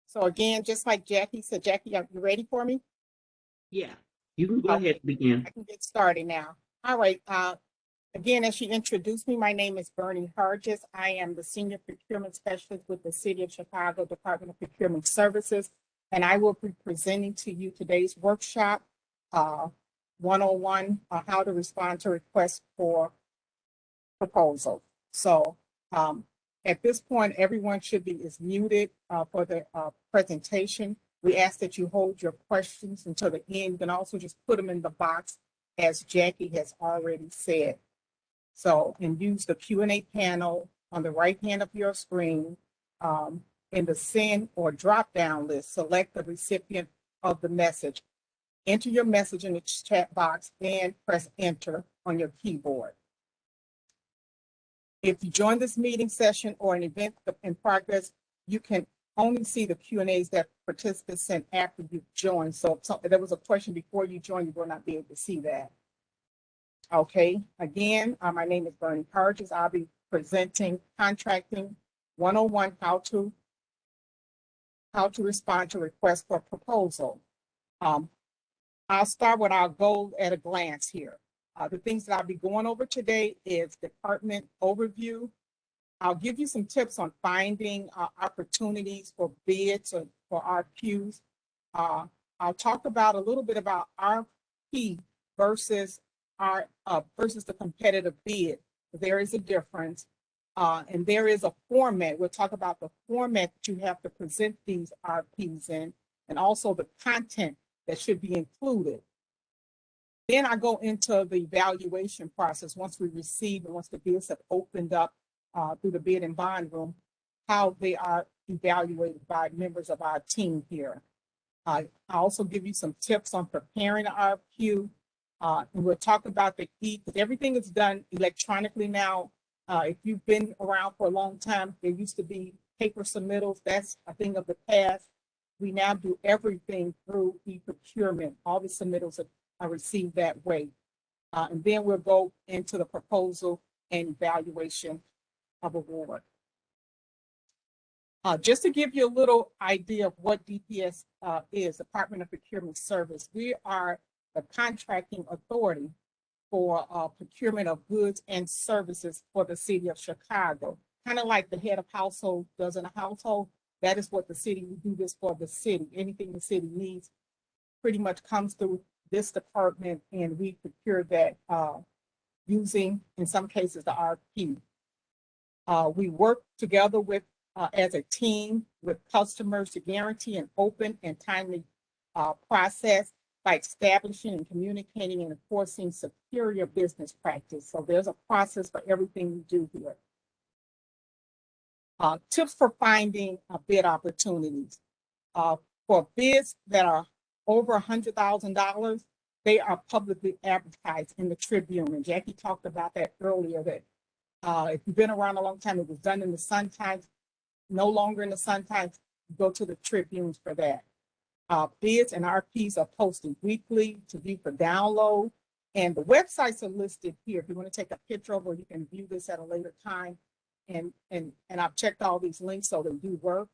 So again, just like Jackie said, Jackie, are you ready for me? Yeah, you can go ahead and begin. I can get started now. All right. Again, as she introduced me, my name is Bernie Hargis. I am the Senior Procurement Specialist with the City of Chicago Department of Procurement Services, and I will be presenting to you today's workshop, 101, how to respond to requests for proposal. So at this point, everyone is muted for the presentation. We ask that you hold your questions until the end. You can also just put them in the box, as Jackie has already said. So, and use the Q&A panel on the right hand of your screen. In the send or drop down list, select the recipient of the message. Enter your message in the chat box and press enter on your keyboard. If you join this meeting session or an event in progress, you can only see the Q&As that participants sent after you joined. So if there was a question before you joined, you will not be able to see that. Okay, again, my name is Bernie Hargis. I'll be presenting Contracting 101, how to respond to requests for proposal. I'll start with our goal at a glance here. The things that I'll be going over today is department overview. I'll give you some tips on finding opportunities for bids or for RFQs. I'll talk about a little bit about RFP versus the competitive bid. There is a difference, and there is a format. We'll talk about the format that you have to present these RFPs in, and also the content that should be included. Then I go into the evaluation process once we receive and once the bids have opened up through the bid and bond room, how they are evaluated by members of our team here. I also give you some tips on preparing an RFQ. And we'll talk about because everything is done electronically now. If you've been around for a long time, there used to be paper submittals. That's a thing of the past. We now do everything through e-procurement. All the submittals are received that way. And then we'll go into the proposal and evaluation of award. Just to give you a little idea of what DPS is, Department of Procurement Service, we are the contracting authority for procurement of goods and services for the city of Chicago. Kind of like the head of household does in a household. That is what the city, we do this for the city. Anything the city needs pretty much comes through this department, and we procure that using, in some cases, the RFP. We work together with, as a team with customers to guarantee an open and timely process by establishing and communicating and enforcing superior business practice. So there's a process for everything we do here. Tips for finding bid opportunities. For bids that are over $100,000, they are publicly advertised in the Tribune. And Jackie talked about that earlier, that if you've been around a long time, it was done in the Sun Times, no longer in the Sun Times, go to the Tribunes for that. Bids and RFPs are posted weekly to view for download, and the websites are listed here. If you want to take a picture of, or you can view this at a later time. And I've checked all these links, so they do work.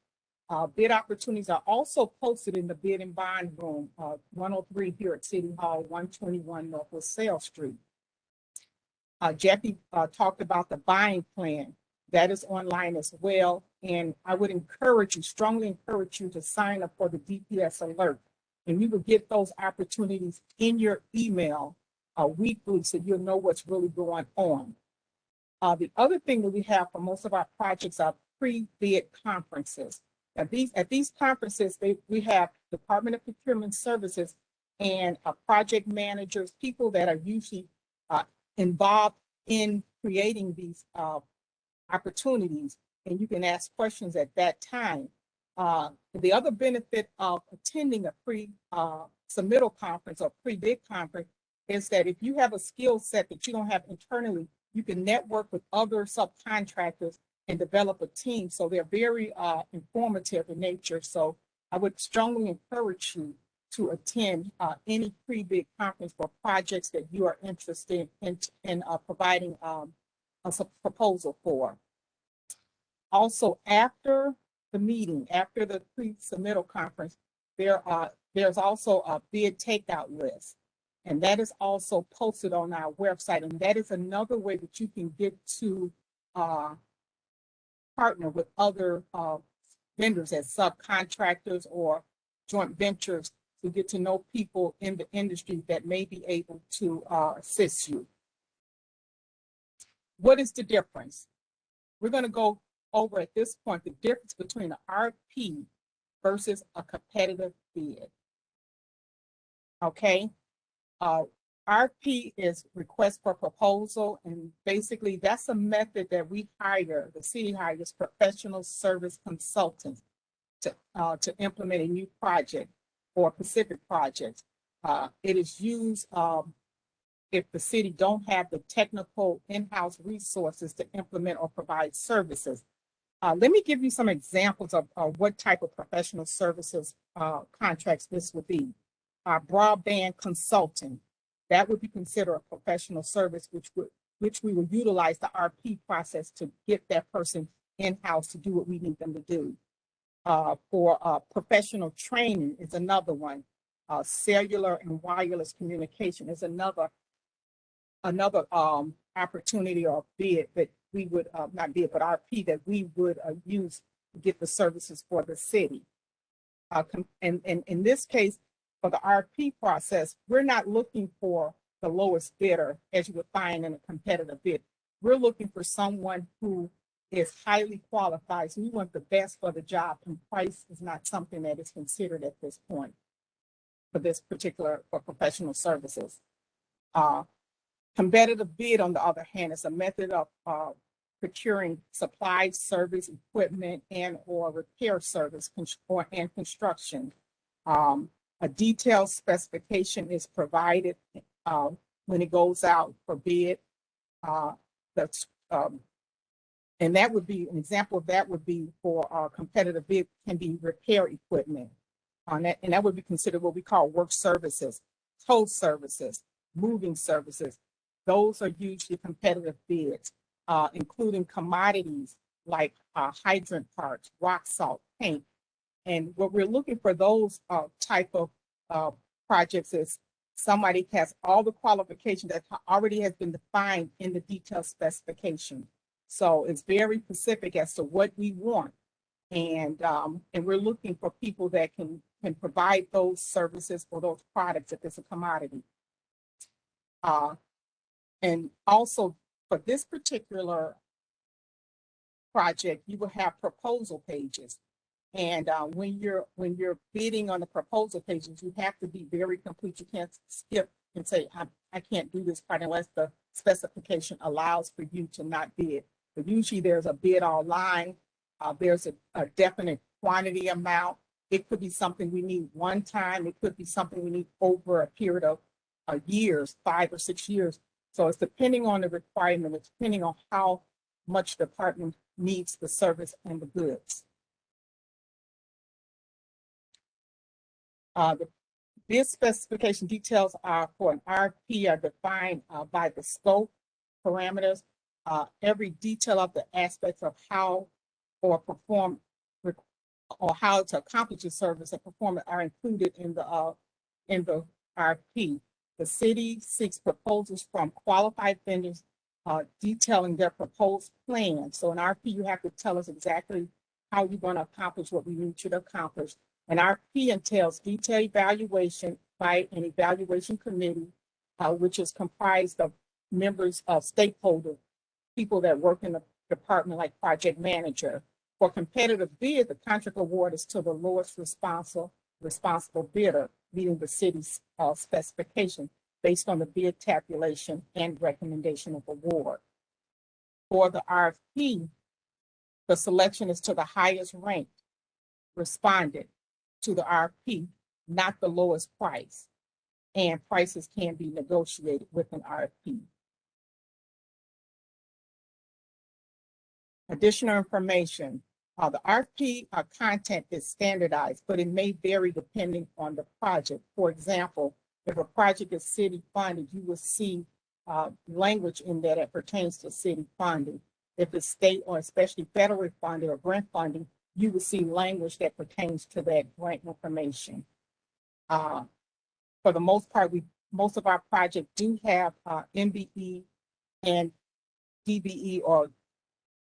Bid opportunities are also posted in the bid and bond room, 103 here at City Hall, 121 Northwest Sales Street. Jackie talked about the buying plan. That is online as well. And I would strongly encourage you to sign up for the DPS alert. And you will get those opportunities in your email weekly, so you'll know what's really going on. The other thing that we have for most of our projects are pre-bid conferences. At these conferences, we have Department of Procurement Services and project managers, people that are usually involved in creating these opportunities, and you can ask questions at that time. The other benefit of attending a pre-submittal conference or pre-bid conference is that if you have a skill set that you don't have internally, you can network with other subcontractors and develop a team. So they're very informative in nature. So I would strongly encourage you to attend any pre-bid conference for projects that you are interested in providing a proposal for. Also, after the meeting, after the pre-submittal conference, there's also a bid takeout list. And that is also posted on our website. And that is another way that you can get to partner with other vendors as subcontractors or joint ventures to get to know people in the industry that may be able to assist you. What is the difference? We're going to go over at this point the difference between an RFP versus a competitive bid. Okay. RFP is request for proposal, and basically that's a method that we hire, the city hires professional service consultants to implement a new project or specific project. It is used if the city don't have the technical in-house resources to implement or provide services. Let me give you some examples of what type of professional services contracts this would be. Broadband consulting, that would be considered a professional service, which we will utilize the RFP process to get that person in-house to do what we need them to do. For professional training is another one. Cellular and wireless communication is another opportunity or bid that we would, not bid, but RFP that we would use to get the services for the city. And in this case, for the RFP process, we're not looking for the lowest bidder as you would find in a competitive bid. We're looking for someone who is highly qualified. So we want the best for the job, and price is not something that is considered at this point for this particular for professional services. Competitive bid, on the other hand, is a method of procuring supplies, service, equipment, and or repair service and construction. A detailed specification is provided when it goes out for bid. And that would be an example of that would be for competitive bid can be repair equipment. And that would be considered what we call work services, tow services, moving services. Those are usually competitive bids, including commodities like hydrant parts, rock salt, paint. And what we're looking for those type of projects is somebody has all the qualifications that already has been defined in the detailed specification. So it's very specific as to what we want. And we're looking for people that can provide those services or those products if it's a commodity. And also for this particular project, you will have proposal pages. And when you're bidding on the proposal pages, you have to be very complete. You can't skip and say, I can't do this part unless the specification allows for you to not bid. But usually there's a bid online. There's a definite quantity amount. It could be something we need one time. It could be something we need over a period of years, 5 or 6 years. So it's depending on the requirement. It's depending on how much the department needs the service and the goods. The bid specification details are for an RFP are defined by the scope parameters. Every detail of the aspects of how or perform or how to accomplish a service and performance are included in the RFP. The city seeks proposals from qualified vendors detailing their proposed plan. So in RFP, you have to tell us exactly how you're going to accomplish what we need you to accomplish. An RFP entails detailed evaluation by an evaluation committee, which is comprised of members of stakeholders, people that work in the department like project manager. For competitive bid, the contract award is to the lowest responsible bidder, meeting the city's specification based on the bid tabulation and recommendation of award. For the RFP, the selection is to the highest ranked respondent to the RFP, not the lowest price, and prices can be negotiated with an RFP. Additional information. The RFP content is standardized, but it may vary depending on the project. For example, if a project is city funded, you will see language in that pertains to city funding. If it's state or especially federal funding or grant funding, you will see language that pertains to that grant information. For the most part, most of our projects do have MBE and DBE, or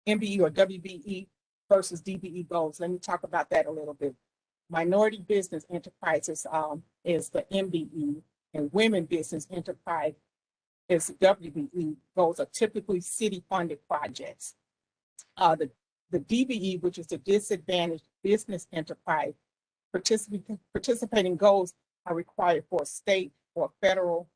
MBE or WBE versus DBE goals. Let me talk about that a little bit. Minority business enterprises is the MBE, and women business enterprise is WBE. Those are typically city-funded projects. The DBE, which is the disadvantaged business enterprise, participating goals are required for state or federal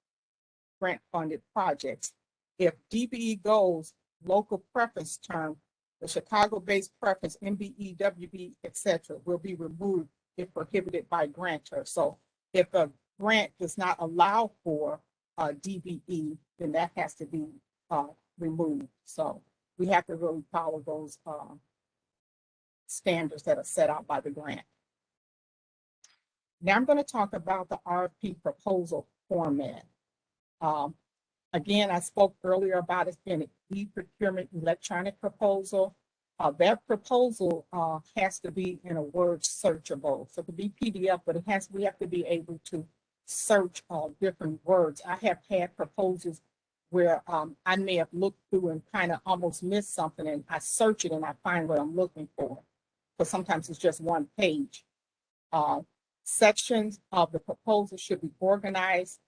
grant-funded projects. If DBE goals, local preference term, the Chicago-based preference, MBE, WB, etc., will be removed if prohibited by grantor. So if a grant does not allow for DBE, then that has to be removed. So we have to really follow those standards that are set out by the grant. Now I'm going to talk about the RFP proposal format. Again, I spoke earlier about it being an e-procurement electronic proposal. That proposal has to be in a word searchable. So it could be PDF, but we have to be able to search different words. I have had proposals where I may have looked through and kind of almost missed something, and I search it and I find what I'm looking for. But sometimes it's just one page. Sections of the proposal should be organized,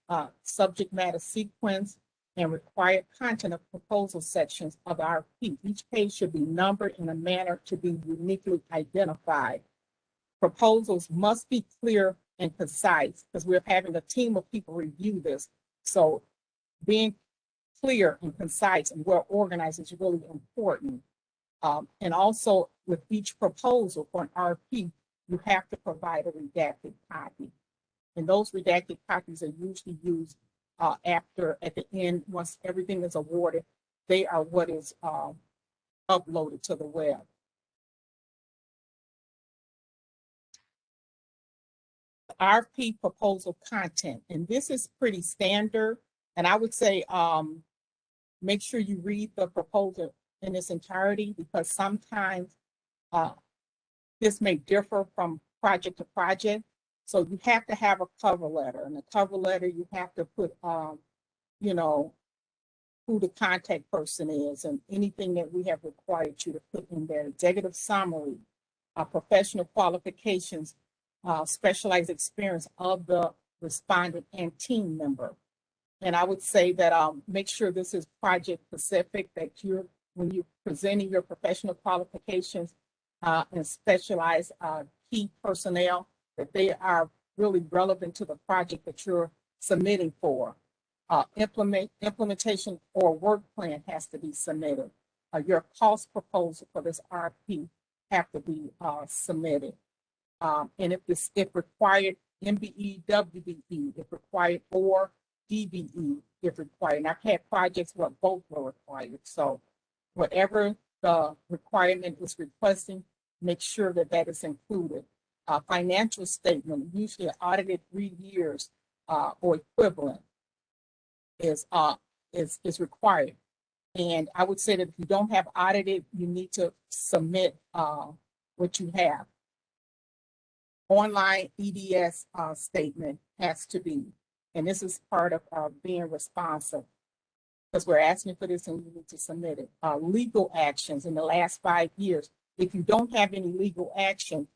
subject matter sequence, and required content of proposal sections of our RFP. Each page should be numbered in a manner to be uniquely identified. Proposals must be clear and concise, because we're having a team of people review this. So being clear and concise and well organized is really important. And also with each proposal for an RFP, you have to provide a redacted copy. And those redacted copies are usually used at the end, once everything is awarded. They are what is uploaded to the web. RFP proposal content, and this is pretty standard. And I would say make sure you read the proposal in its entirety, because sometimes this may differ from project to project. So you have to have a cover letter. And the cover letter, you have to put, you know, who the contact person is and anything that we have required you to put in there. Executive summary, professional qualifications, specialized experience of the respondent and team member. And I would say that make sure this is project specific, that when you're presenting your professional qualifications and specialized key personnel, that they are really relevant to the project that you're submitting for. Implementation or work plan has to be submitted. Your cost proposal for this RFP have to be submitted. And if required, MBE, WBE, if required, or DBE, if required. And I've had projects where both were required. So whatever the requirement is requesting, make sure that that is included. Financial statement, usually audited 3 years or equivalent, is required. And I would say that if you don't have audited, you need to submit what you have. Online EDS statement has to be, and this is part of being responsive, because we're asking for this and you need to submit it. Legal actions in the last 5 years. If you don't have any legal action,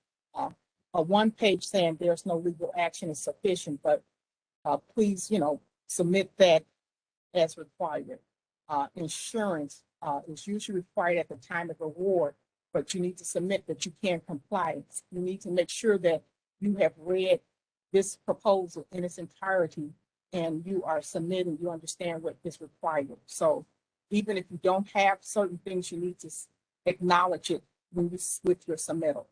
a one page saying there's no legal action is sufficient, but please, submit that as required. Insurance is usually required at the time of award, but you need to submit that you can comply. You need to make sure that you have read this proposal in its entirety and you are submitting, you understand what is required. So even if you don't have certain things, you need to acknowledge it with your submittal.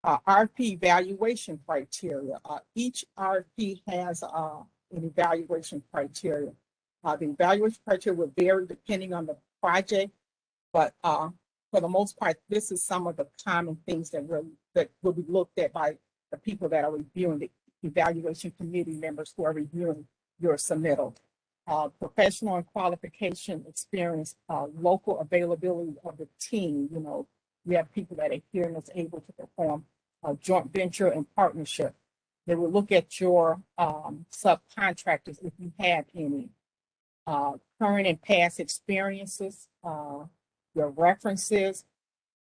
RFP evaluation criteria. Each RFP has an evaluation criteria. The evaluation criteria will vary depending on the project, but for the most part, this is some of the common things that will be looked at by the people that are reviewing, the evaluation committee members who are reviewing your submittal. Professional and qualification experience, local availability of the team, We have people that are here and is able to perform a joint venture and partnership. They will look at your subcontractors if you have any, current and past experiences, your references,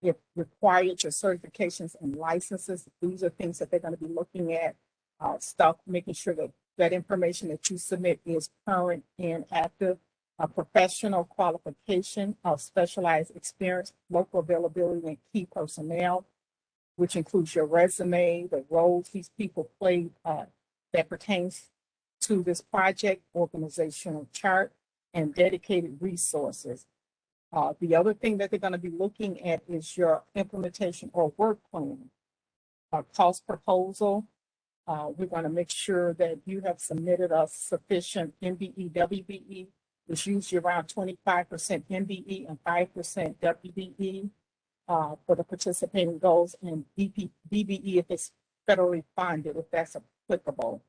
if required, your certifications and licenses. These are things that they're going to be looking at. Stuff, making sure that that information that you submit is current and active. A professional qualification of specialized experience, local availability, and key personnel, which includes your resume, the roles these people play that pertains to this project, organizational chart, and dedicated resources. The other thing that they're going to be looking at is your implementation or work plan, cost proposal. We're going to make sure that you have submitted a sufficient MBE, WBE, which usually around 25% MBE and 5% WBE for the participating goals, and DBE if it's federally funded, if that's applicable.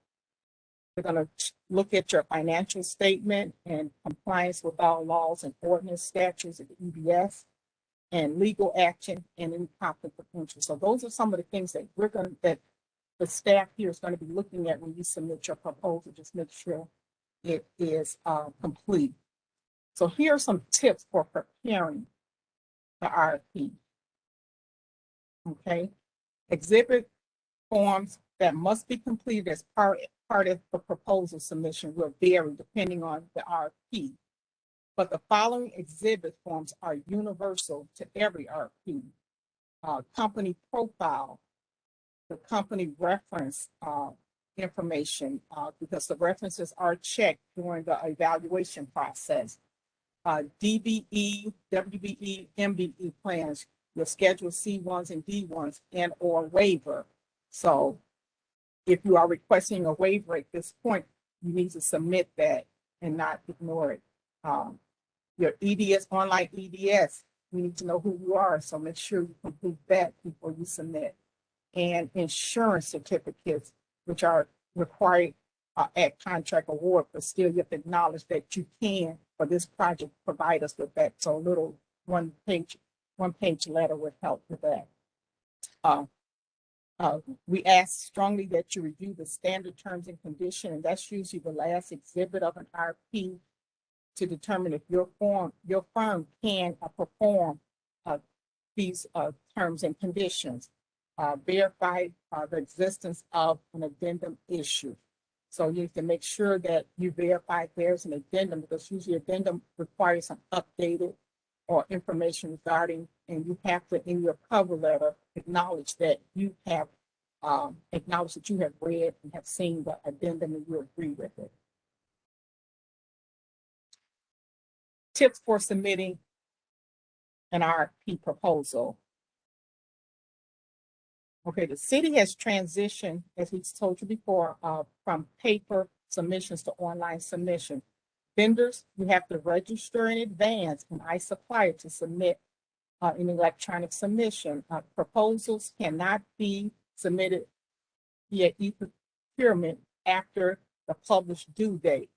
We're going to look at your financial statement and compliance with all laws and ordinance statutes of the EBS, and legal action and any conflict of interest. So those are some of the things that that the staff here is going to be looking at when you submit your proposal. Just make sure it is complete. So here are some tips for preparing the RFP. Okay, exhibit forms that must be completed as part of the proposal submission will vary depending on the RFP. But the following exhibit forms are universal to every RFP. Company profile, the company reference information, because the references are checked during the evaluation process. DBE, WBE, MBE plans, your schedule C1s and D1s, and or waiver. So if you are requesting a waiver at this point, you need to submit that and not ignore it. Your EDS, online EDS, we need to know who you are, so make sure you complete that before you submit. And insurance certificates, which are required at contract award, but still you have to acknowledge that you can, for this project, provide us with that. So a little one page letter would help with that. We ask strongly that you review the standard terms and conditions, and that's usually the last exhibit of an RFP to determine if your firm can perform these terms and conditions. Verify the existence of an addendum issue. So you need to make sure that you verify there's an addendum, because usually addendum requires some updated or information regarding, and you have to, in your cover letter, acknowledge that you have read and have seen the addendum and you agree with it. Tips for submitting an RFP proposal. Okay, the city has transitioned, as we told you before, from paper submissions to online submission. Vendors, you have to register in advance in iSupplier to submit an electronic submission. Proposals cannot be submitted via e-procurement after the published due date.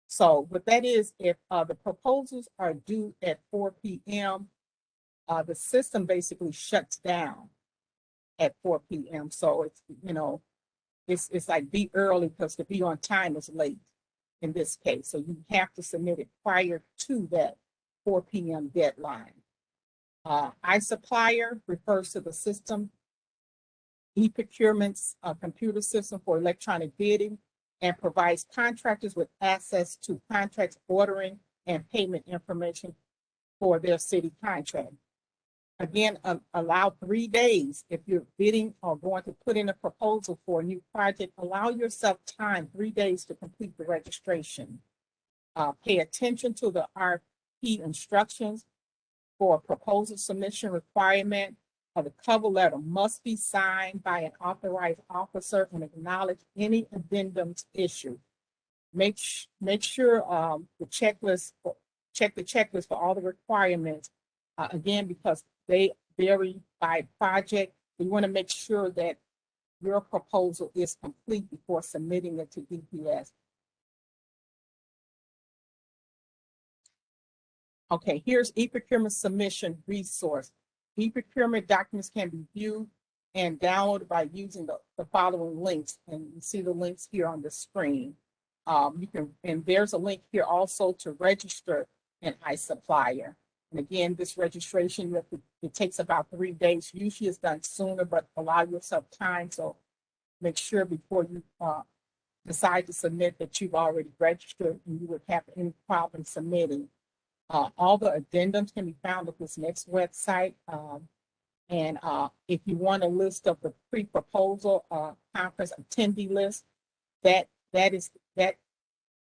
So what that is, if the proposals are due at 4 p.m., the system basically shuts down at 4 p.m. So it's, it's like be early, because to be on time is late in this case. So you have to submit it prior to that 4 p.m. deadline. iSupplier refers to the system, e-procurement's computer system for electronic bidding, and provides contractors with access to contracts, ordering, and payment information for their city contract. Again, allow 3 days. If you're bidding or going to put in a proposal for a new project, allow yourself time, 3 days, to complete the registration. Pay attention to the RFP instructions for a proposal submission requirement. The cover letter must be signed by an authorized officer and acknowledge any addendums issued. Make sure check the checklist for all the requirements. Again, because they vary by project, you want to make sure that your proposal is complete before submitting it to DPS. Okay, here's e-procurement submission resource. E-procurement documents can be viewed and downloaded by using the following links. And you see the links here on the screen. And there's a link here also to register an iSupplier. And again, this registration, it takes about 3 days. Usually it's done sooner, but allow yourself time. So make sure before you decide to submit that you've already registered and you would have any problem submitting. All the addendums can be found at this next website. And if you want a list of the pre-proposal conference attendee list, that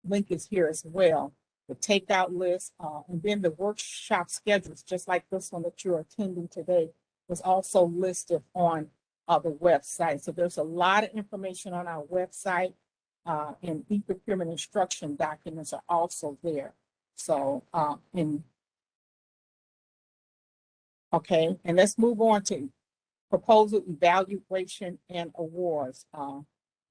link is here as well. The takeout list, and then the workshop schedules, just like this one that you're attending today, was also listed on the website. So there's a lot of information on our website, and e-procurement instruction documents are also there. So, okay, and let's move on to proposal evaluation and awards.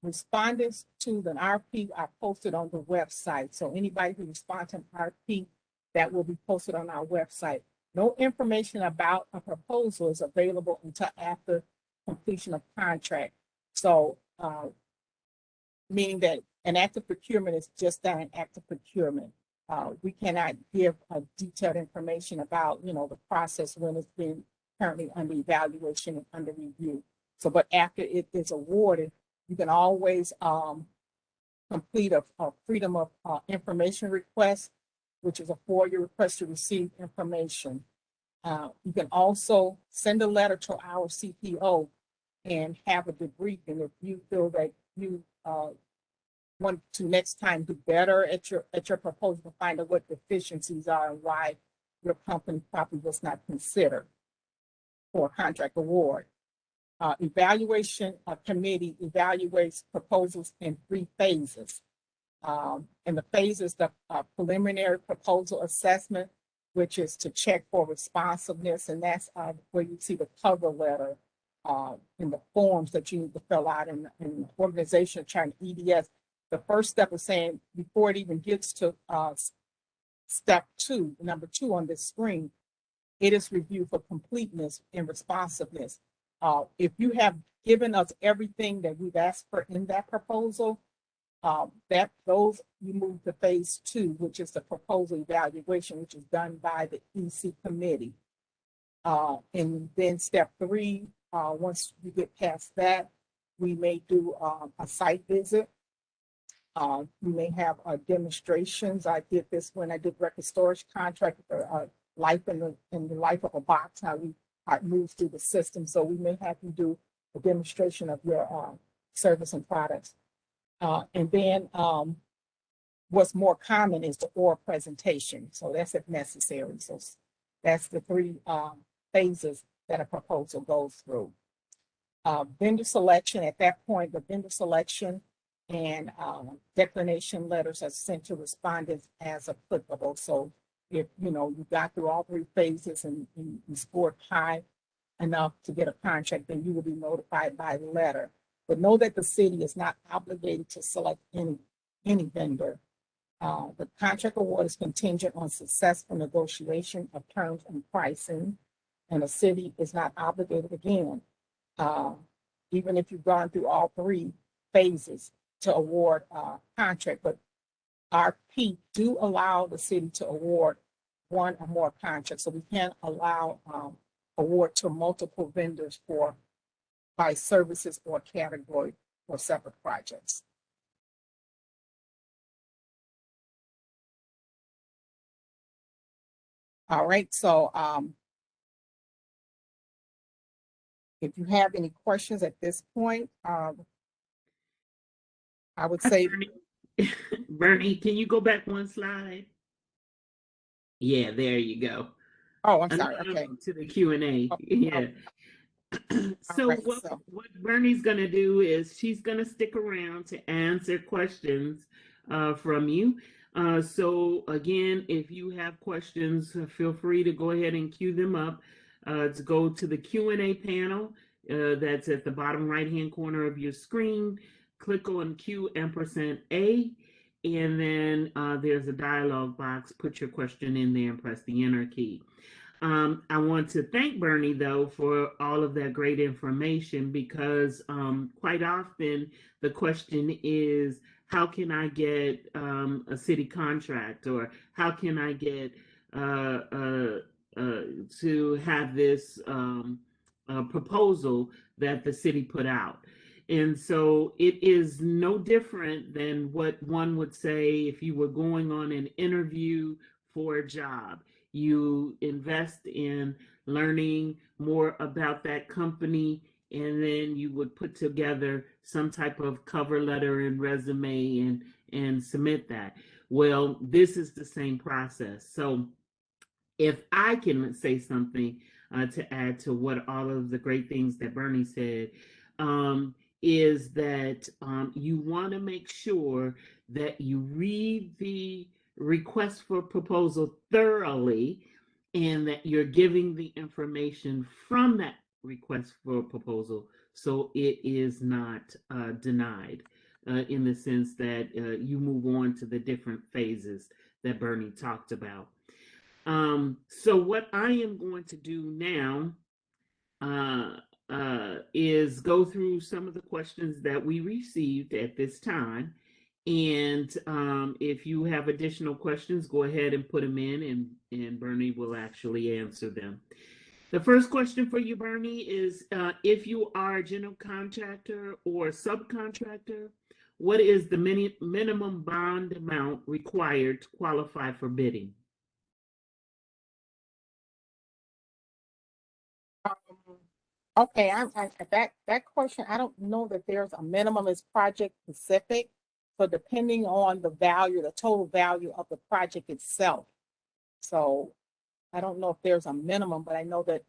Respondents to the RFP are posted on the website. So anybody who responds to an RFP, that will be posted on our website. No information about a proposal is available until after completion of contract. So meaning that an active procurement is just that, an active procurement. We cannot give detailed information about, the process when it's been currently under evaluation and under review. So, but after it is awarded, you can always complete a freedom of information request, which is a FOIA request to receive information. You can also send a letter to our CPO and have a debriefing if you feel that you want to next time do better at your proposal to find out what deficiencies are and why your company probably was not considered for a contract award. Evaluation committee evaluates proposals in 3 phases. And the phases, the preliminary proposal assessment, which is to check for responsiveness, and that's where you see the cover letter in the forms that you need to fill out in the organization trying EDS. The first step is saying before it even gets to step 2, number 2 on this screen, it is reviewed for completeness and responsiveness. If you have given us everything that we've asked for in that proposal, you move to phase 2, which is the proposal evaluation, which is done by the EC committee. And then step 3, once you get past that, we may do a site visit. We may have demonstrations. I did this when I did record storage contract for life in the life of a box, how it moves through the system. So we may have you do a demonstration of your service and products. And then what's more common is the oral presentation. So that's if necessary. So that's the 3 phases that a proposal goes through. Vendor selection, at that point, the vendor selection and declination letters are sent to respondents as applicable. So if you got through all 3 phases and you scored high enough to get a contract, then you will be notified by letter. But know that the city is not obligated to select any vendor. The contract award is contingent on successful negotiation of terms and pricing, and the city is not obligated again, even if you've gone through all 3 phases to award contract. But RFP do allow the city to award 1 or more contracts, so we can allow award to multiple vendors by services or category or separate projects. All right, so if you have any questions at this point, I would say, Bernie, can you go back 1 slide? Yeah, there you go. oh, I'm sorry. Okay. To the Q&A. Yeah. So, right, what Bernie's going to do is she's going to stick around to answer questions from you. So again, if you have questions, feel free to go ahead and queue them up. To go to the Q&A panel that's at the bottom right-hand corner of your screen. Click on Q&A, and then there's a dialog box. Put your question in there and press the enter key. I want to thank Bernie, though, for all of that great information because quite often the question is, how can I get a city contract, or how can I get uh, uh, to have this proposal that the city put out? And so it is no different than what one would say if you were going on an interview for a job. You invest in learning more about that company, and then you would put together some type of cover letter and resume and submit that. Well, this is the same process. So if I can say something to add to what all of the great things that Bernie said, is that you want to make sure that you read the request for proposal thoroughly, and that you're giving the information from that request for proposal so it is not denied, in the sense that you move on to the different phases that Bernie talked about. So what I am going to do now is go through some of the questions that we received at this time. And if you have additional questions, go ahead and put them in, and Bernie will actually answer them. The first question for you, Bernie, is if you are a general contractor or subcontractor, what is the minimum bond amount required to qualify for bidding? Okay, that question, I don't know that there's a minimum. It's project specific. So depending on the value, the total value of the project itself. So I don't know if there's a minimum, but I know that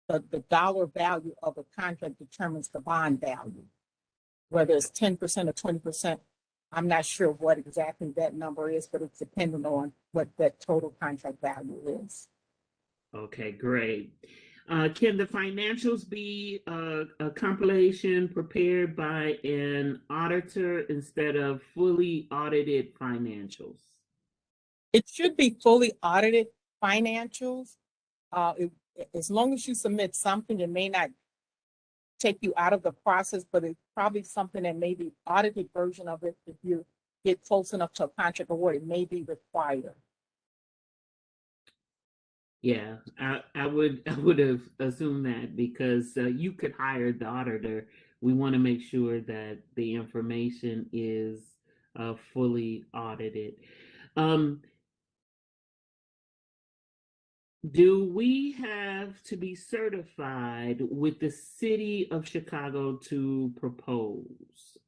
the dollar value of a contract determines the bond value. Whether it's 10% or 20%, I'm not sure what exactly that number is, but it's dependent on what that total contract value is. Okay, great. Can the financials be a compilation prepared by an auditor instead of fully audited financials? It should be fully audited financials. As long as you submit something, it may not take you out of the process, but it's probably something that may be audited version of it. If you get close enough to a contract award, it may be required. Yeah, I would have assumed that because you could hire the auditor. We want to make sure that the information is fully audited. Um, do we have to be certified with the city of Chicago to propose,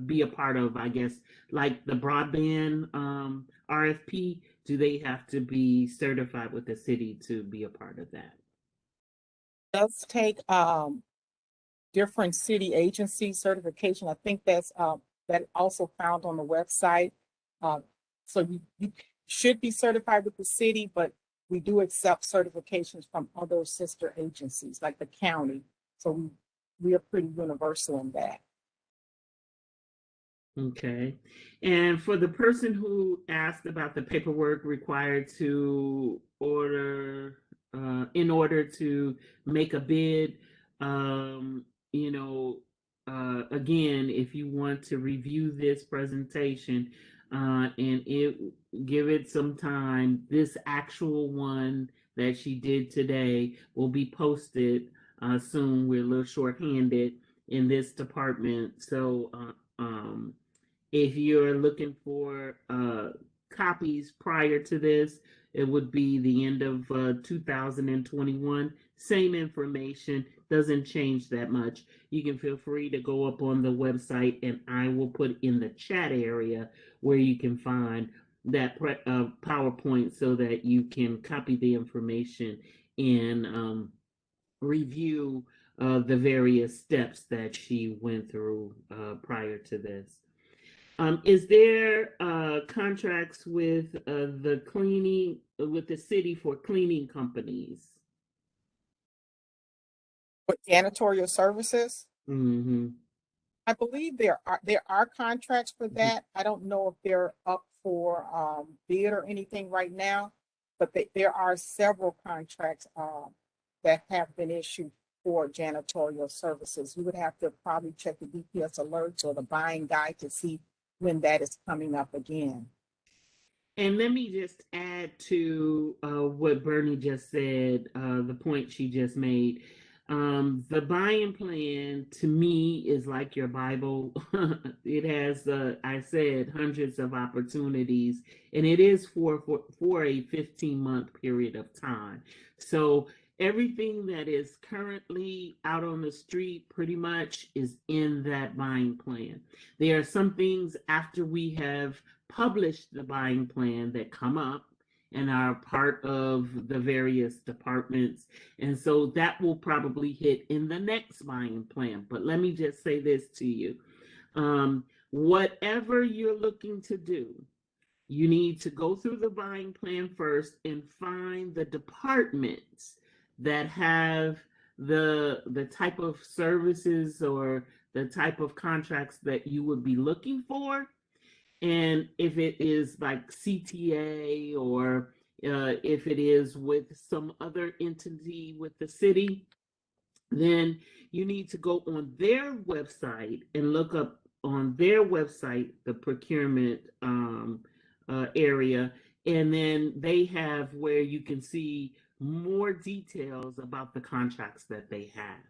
be a part of, I guess, like the broadband RFP? Do they have to be certified with the city to be a part of that? It does take different city agency certification. I think that's that also found on the website. So you should be certified with the city, but we do accept certifications from other sister agencies like the county. So we are pretty universal in that. Okay. And for the person who asked about the paperwork required to order, in order to make a bid, um, you know, again, if you want to review this presentation, and give it some time, this actual one that she did today will be posted soon. We're a little shorthanded in this department, so if you're looking for copies prior to this, it would be the end of 2021. Same information, doesn't change that much. You can feel free to go up on the website, and I will put in the chat area where you can find that PowerPoint so that you can copy the information and review the various steps that she went through prior to this. Is there contracts with the cleaning, with the city for cleaning companies? With janitorial services, Mm-hmm. I believe there are contracts for that. I don't know if they're up for bid or anything right now, but there are several contracts that have been issued for janitorial services. You would have to probably check the DPS alerts or the buying guide to see when that is coming up again. And let me just add to what Bernie just said, the point she just made. The buying plan to me is like your Bible. It has, I said, hundreds of opportunities, and it is for a 15-month period of time. So everything that is currently out on the street pretty much is in that buying plan. There are some things after we have published the buying plan that come up and are part of the various departments. And so that will probably hit in the next buying plan. But let me just say this to you. Whatever you're looking to do, you need to go through the buying plan first and find the departments that have the type of services or the type of contracts that you would be looking for. And if it is like CTA or if it is with some other entity with the city, then you need to go on their website and look up on their website the procurement area. And then they have where you can see more details about the contracts that they have.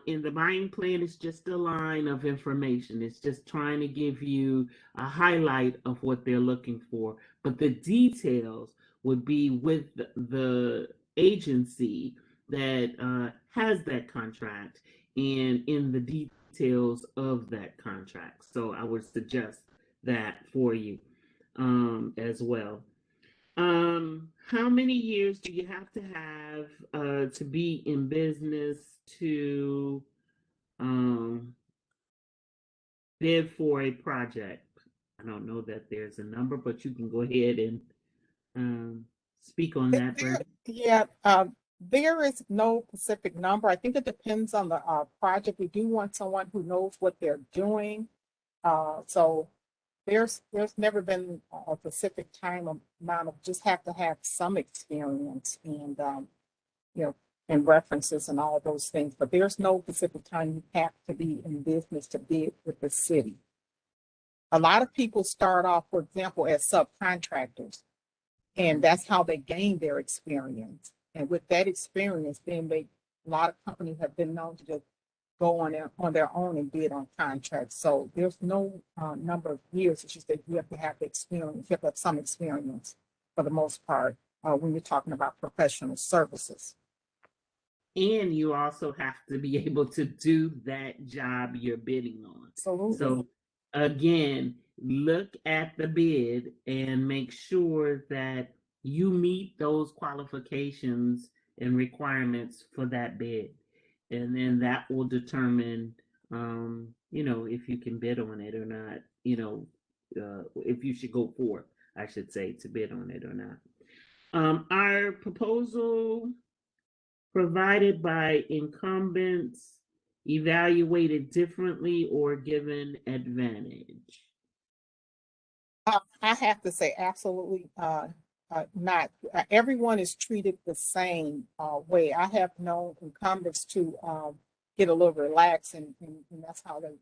In the buying plan, it's just a line of information. It's just trying to give you a highlight of what they're looking for. But the details would be with the agency that has that contract and in the details of that contract. So I would suggest that for you as well. How many years do you have to be in business to bid for a project? I don't know that there's a number, but you can go ahead and speak on that, Brenda. Yeah, there is no specific number. I think it depends on the project. We do want someone who knows what they're doing. So there's never been a specific time amount of just have to have some experience and you know, and references and all those things, but there's no specific time you have to be in business to bid with the city. A lot of people start off, for example, as subcontractors, and that's how they gain their experience. And with that experience, then a lot of companies have been known to just go on their own and bid on contracts. So there's no number of years. It's just that you have to have the experience. You have to have some experience for the most part when you're talking about professional services. And you also have to be able to do that job you're bidding on. Absolutely. So again, look at the bid and make sure that you meet those qualifications and requirements for that bid. And then that will determine, if you can bid on it or not, if you should go forth, I should say, to bid on it or not. Our proposal provided by incumbents evaluated differently or given advantage? I have to say absolutely not. Everyone is treated the same way. I have known incumbents to get a little relaxed, and that's how they're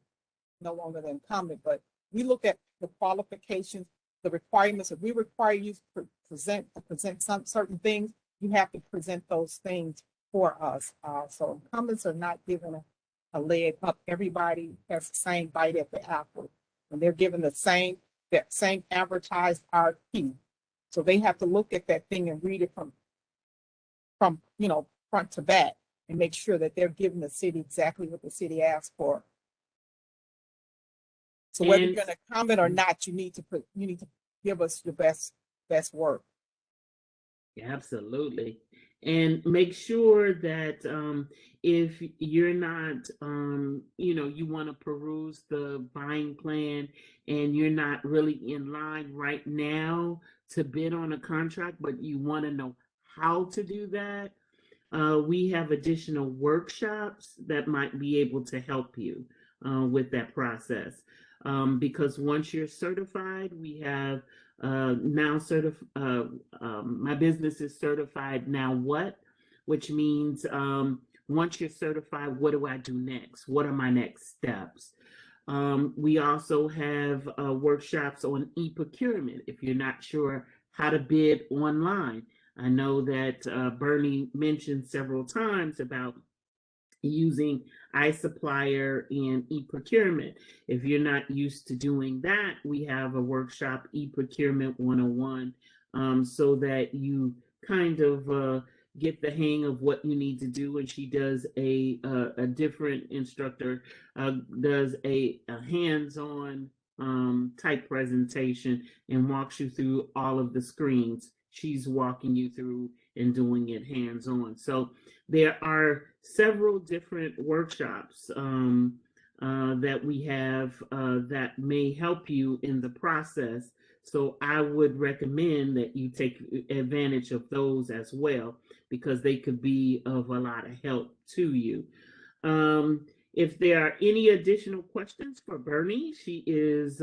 no longer the incumbent. But we look at the qualifications, the requirements. If we require you to present some certain things, you have to present those things for us. So incumbents are not given a leg up. Everybody has the same bite at the apple, and they're given that same advertised RFP. So they have to look at that thing and read it from front to back and make sure that they're giving the city exactly what the city asked for. So whether you're going to comment or not, you need to give us your best work. Absolutely. And make sure that if you're not, you want to peruse the buying plan and you're not really in line right now to bid on a contract, but you want to know how to do that, we have additional workshops that might be able to help you with that process. Because once you're certified, we have my business is certified now what, which means once you're certified, what do I do next? What are my next steps? We also have workshops on e-procurement if you're not sure how to bid online. I know that Bernie mentioned several times about using iSupplier and e-procurement. If you're not used to doing that, we have a workshop, e-procurement 101, so that you kind of get the hang of what you need to do. And she does a different instructor does a hands-on type presentation and walks you through all of the screens. She's walking you through and doing it hands-on. So there are several different workshops that we have that may help you in the process. So I would recommend that you take advantage of those as well, because they could be of a lot of help to you. If there are any additional questions for Bernie, she is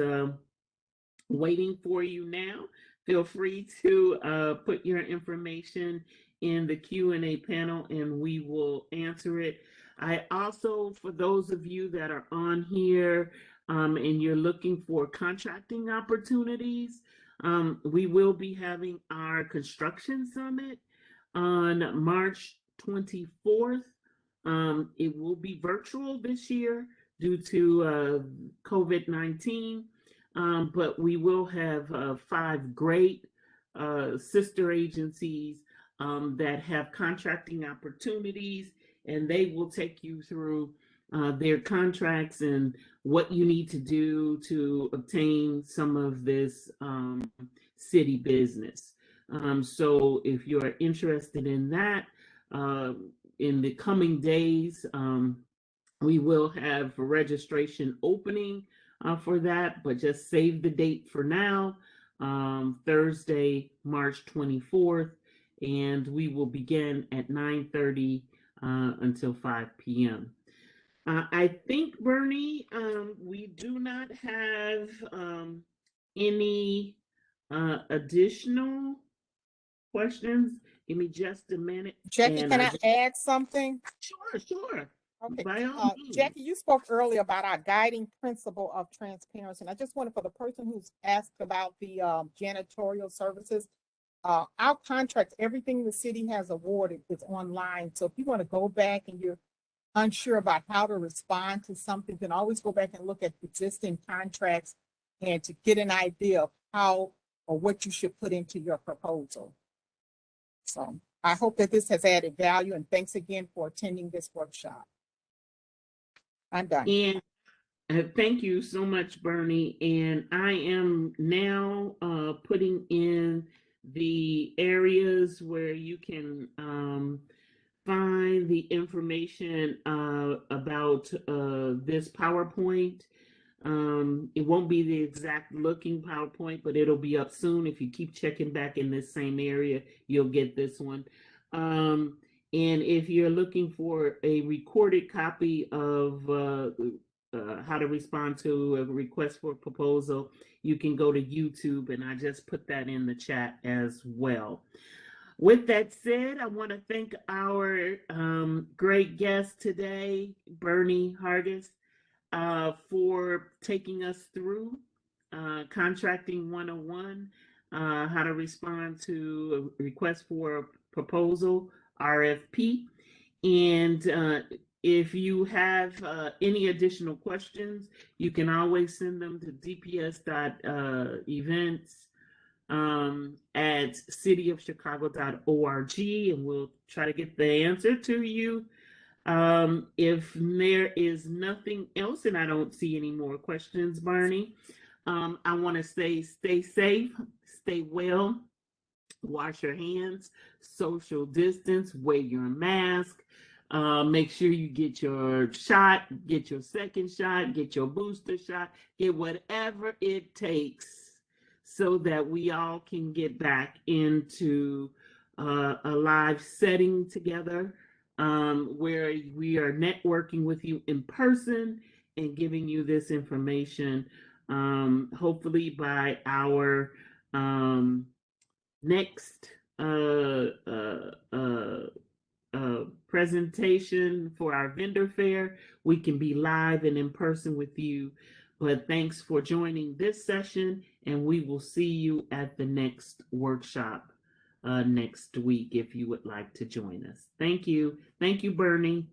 waiting for you now. Feel free to put your information in the Q&A panel and we will answer it. I also, for those of you that are on here and you're looking for contracting opportunities, we will be having our construction summit on March 24th. It will be virtual this year due to COVID-19. But we will have 5 great sister agencies that have contracting opportunities, and they will take you through their contracts and what you need to do to obtain some of this city business. So if you're interested in that, in the coming days, we will have registration opening for that, but just save the date for now, Thursday, March 24th, and we will begin at 9:30 until 5 p.m. I think, Bernie, we do not have any additional questions. Give me just a minute. Jackie, can I add something? Sure. Okay. By all means. Jackie, you spoke earlier about our guiding principle of transparency. And I just wanted, for the person who's asked about the janitorial services, our contracts, everything the city has awarded is online. So if you want to go back and you're unsure about how to respond to something, then always go back and look at existing contracts and to get an idea of how or what you should put into your proposal. So I hope that this has added value, and thanks again for attending this workshop. I'm done. And thank you so much, Bernie. And I am now putting in the areas where you can find the information about this PowerPoint. It won't be the exact looking PowerPoint, but it'll be up soon. If you keep checking back in this same area, you'll get this one. And if you're looking for a recorded copy of how to respond to a request for a proposal, you can go to YouTube, and I just put that in the chat as well. With that said, I want to thank our great guest today, Bernie Hargis, for taking us through Contracting 101, how to respond to a request for a proposal, RFP. And if you have any additional questions, you can always send them to dps.events@cityofchicago.org, and we'll try to get the answer to you. If there is nothing else, and I don't see any more questions, Barney, I want to say stay safe, stay well, wash your hands, social distance, wear your mask, make sure you get your shot, get your second shot, get your booster shot, get whatever it takes so that we all can get back into a live setting together, where we are networking with you in person and giving you this information, hopefully by our Next presentation for our vendor fair, we can be live and in person with you. But thanks for joining this session, and we will see you at the next workshop next week if you would like to join us. Thank you. Thank you, Bernie.